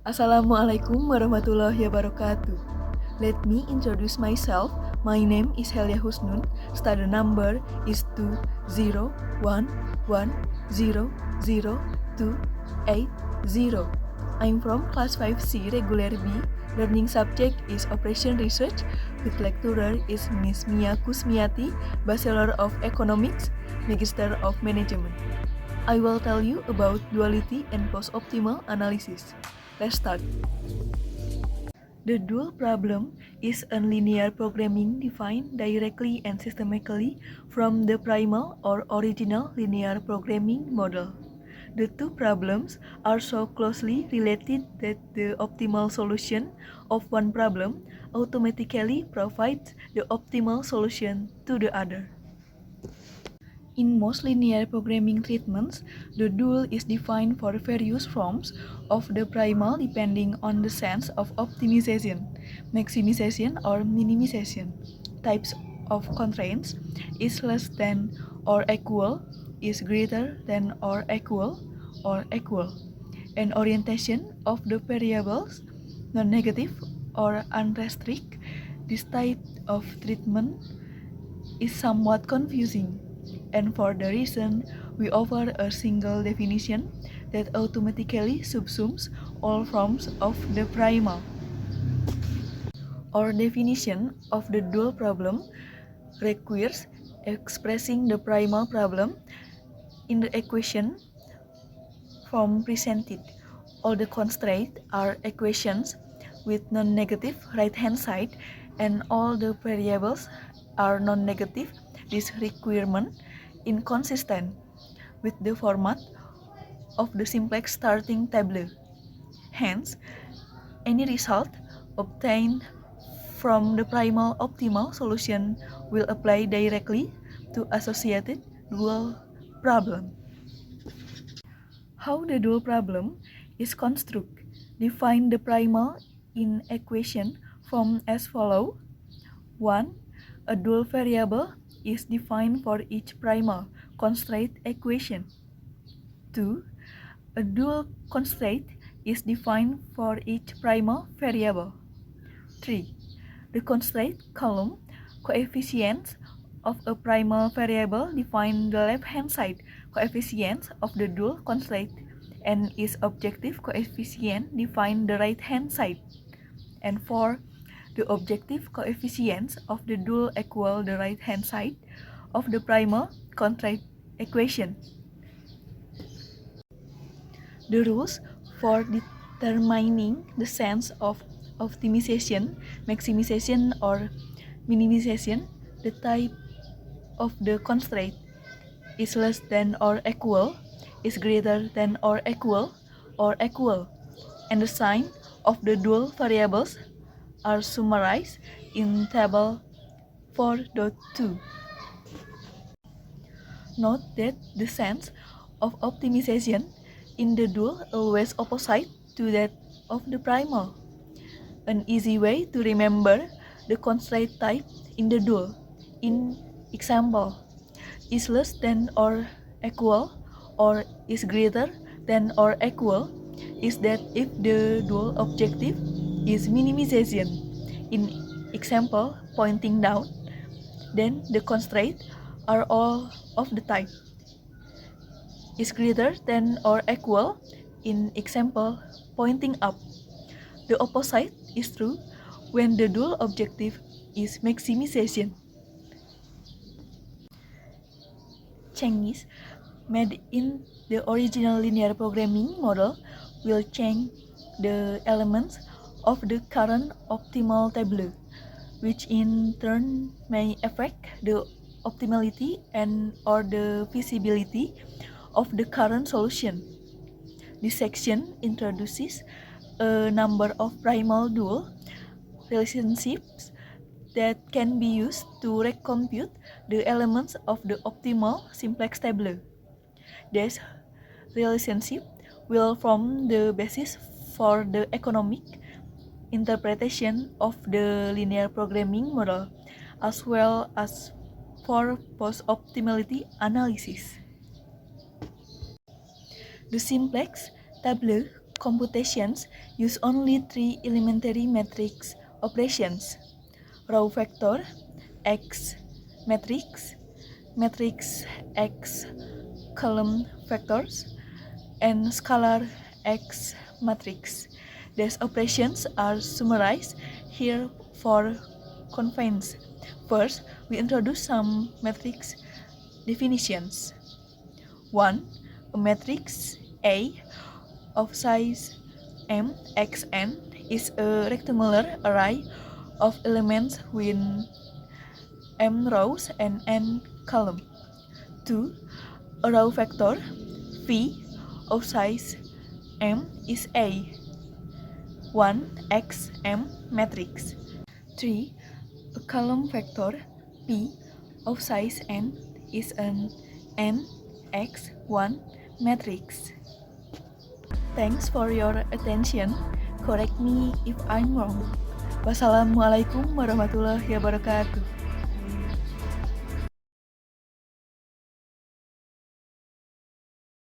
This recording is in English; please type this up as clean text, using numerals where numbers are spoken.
Assalamualaikum warahmatullahi wabarakatuh. Let me introduce myself. My name is Helya Husnun. Study number is 201100280. I'm from class 5C regular B. Learning subject is Operation Research. With lecturer is Miss Mia Kusmiati, Bachelor of Economics, Magister of Management. I will tell you about duality and post-optimal analysis. Let's start. The dual problem is a linear programming defined directly and systematically from the primal or original linear programming model. The two problems are so closely related that the optimal solution of one problem automatically provides the optimal solution to the other. In most linear programming treatments, the dual is defined for various forms of the primal depending on the sense of optimization, maximization, or minimization. Types of constraints is less than or equal, is greater than or equal, and orientation of the variables, non-negative or unrestricted. This type of treatment is somewhat confusing, and for the reason we offer a single definition that automatically subsumes all forms of the primal. Our definition of the dual problem requires expressing the primal problem in the equation form presented. All the constraints are equations with non-negative right-hand side, and all the variables are non-negative. This requirement inconsistent with the format of the simplex starting table. Hence, any result obtained from the primal optimal solution will apply directly to associated dual problem. How the dual problem is constructed? Define the primal in equation form as follows. 1. A dual variable is defined for each primal constraint equation. 2. A dual constraint is defined for each primal variable. 3. The constraint column coefficients of a primal variable define the left-hand side coefficients of the dual constraint, and its objective coefficient define the right-hand side. And 4. The objective coefficients of the dual equal the right-hand side of the primal constraint equation. The rules for determining the sense of optimization, maximization, or minimization, the type of the constraint is less than or equal, is greater than or equal, and the sign of the dual variables are summarized in table 4.2. Note that the sense of optimization in the dual always opposite to that of the primal. An easy way to remember the constraint type in the dual, in example, is less than or equal or is greater than or equal, is that if the dual objective is minimization, in example pointing down, then the constraints are all of the type is greater than or equal, in example pointing up. The opposite is true when the dual objective is maximization. Changes made in the original linear programming model will change the elements of the current optimal table, which in turn may affect the optimality and or the feasibility of the current solution. This section introduces a number of primal dual relationships that can be used to recompute the elements of the optimal simplex table. These relationships will form the basis for the economic interpretation of the linear programming model, as well as for post-optimality analysis. The simplex table computations use only three elementary matrix operations: row vector, X matrix, matrix X column vectors, and scalar X matrix. These operations are summarized here for convenience. First, we introduce some matrix definitions. 1. A matrix A of size M x n is a rectangular array of elements with m rows and n columns. 2. A row vector V of size M is a 1xm matrix. 3. A column vector P of size n is an nx1 matrix. Thanks for your attention. Correct me if I'm wrong. Wassalamualaikum warahmatullahi wabarakatuh.